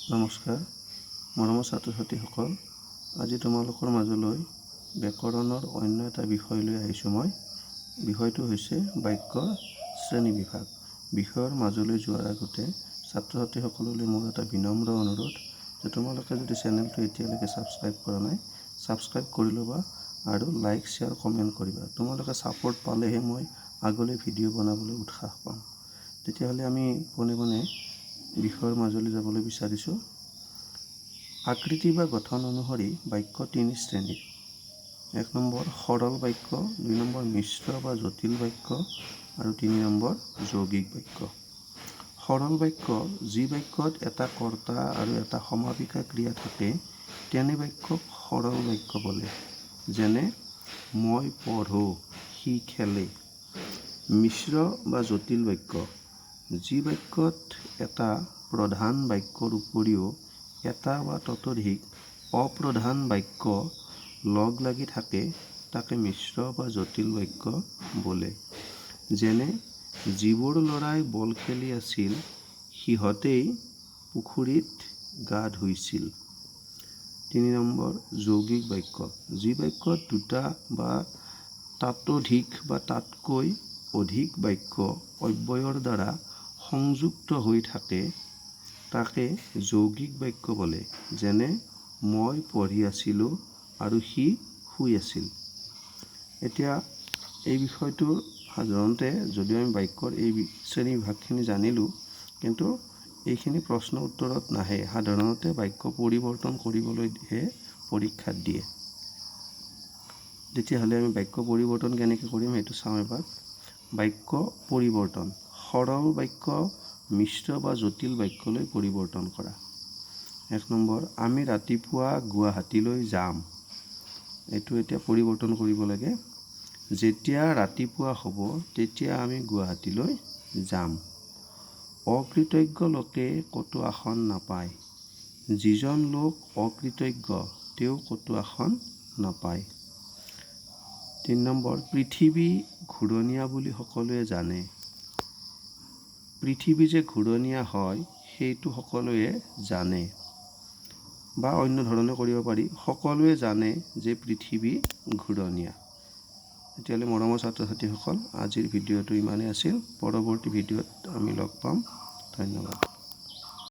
নমস্কাৰ মৰমৰ ছাত্ৰ ছাত্ৰীসকল, আজি তোমালোকৰ মাজলৈ ব্যাকৰণৰ অন্য এটা বিষয় লৈ আহিছোঁ। বিষয়টো হৈছে বাক্যৰ শ্ৰেণী বিভাগ। বিষয়ৰ মাজলৈ যোৱাৰ আগতে ছাত্ৰ ছাত্ৰীসকললৈ মোৰ এটা বিনম্ৰ অনুৰোধ যে তোমালোকে যদি চেনেলটো এতিয়ালৈকে ছাবস্ক্ৰাইব কৰা নাই, ছাবস্ক্ৰাইব কৰি ল'বা আৰু লাইক শ্বেয়াৰ কমেণ্ট কৰিবা। তোমালোকে ছাপোৰ্ট পালেহে মই আগলৈ ভিডিঅ' বনাবলৈ উৎসাহ পাম। তেতিয়াহ'লে আমি পোনে পোনে বিষয়ৰ মাজলৈ যাবলৈ বিচাৰিছোঁ। আকৃতি বা গঠন অনুসৰি বাক্য তিনি শ্ৰেণীৰ। 1 নম্বৰ সৰল বাক্য, 2 নম্বৰ মিশ্ৰ বা জটিল বাক্য আৰু 3 নম্বৰ যৌগিক বাক্য। সৰল বাক্য, যি বাক্যত এটা কৰ্তা আৰু এটা সমাপিকা ক্ৰিয়া থাকে তেনে বাক্যক সৰল বাক্য বোলে। যেনে মই পঢ়োঁ, সি খেলে। মিশ্ৰ বা জটিল বাক্য, যি বাক্যত এটা প্ৰধান বাক্যৰ উপৰিও এটা বা ততোধিক অপ্ৰধান বাক্য লগ লাগি থাকে তাকে মিশ্ৰ বা জটিল বাক্য বোলে। যেনে যিবোৰ ল'ৰাই বল খেলি আছিল সিহঁতেই পুখুৰীত গা ধুইছিল। 3 নম্বৰ যৌগিক বাক্য, যি বাক্যত দুটা বা ততোধিক বা তাতকৈ অধিক বাক্য অব্যয়ৰ দ্বাৰা সংযুক্ত হৈ থাকে তাকে যৌগিক বাক্য বোলে। যেনে মই পঢ়ি আছিলোঁ আৰু সি শুই আছিল। এতিয়া এই বিষয়টো সাধাৰণতে যদিও আমি বাক্যৰ এই শ্ৰেণী বিভাগখিনি জানিলোঁ, কিন্তু এইখিনি প্ৰশ্ন উত্তৰত নাহে। সাধাৰণতে বাক্য পৰিৱৰ্তন কৰিবলৈহে পৰীক্ষাত দিয়ে। তেতিয়াহ'লে আমি বাক্য পৰিৱৰ্তন কেনেকৈ কৰিম সেইটো চাওঁ এবাৰ। বাক্য পৰিৱৰ্তন, সৰল বাক্য মিশ্ৰ বা জটিল বাক্যলৈ পৰিৱৰ্তন কৰা। 1 নম্বৰ আমি ৰাতিপুৱা গুৱাহাটীলৈ যাম। এইটো এতিয়া পৰিৱৰ্তন কৰিব লাগে। যেতিয়া ৰাতিপুৱা হ'ব তেতিয়া আমি গুৱাহাটীলৈ যাম। অকৃতজ্ঞ লোকে ক'তো আসন নাপায়। যিজন লোক অকৃতজ্ঞ তেওঁ ক'তো আসন নাপায়। 3 নম্বৰ পৃথিৱী ঘূৰণীয়া বুলি সকলোৱে জানে। পৃথিৱী যে ঘূৰণীয়া হয় সেইটো সকলোৱে জানে। বা অন্য ধৰণে কৰিব পাৰি, সকলোৱে জানে যে পৃথিৱী ঘূৰণীয়া। তেতিয়াহ'লে মৰমৰ ছাত্ৰ ছাত্ৰীসকল, আজিৰ ভিডিঅ'টো ইমানেই আছিল। পৰৱৰ্তী ভিডিঅ'ত আমি লগ পাম। ধন্যবাদ।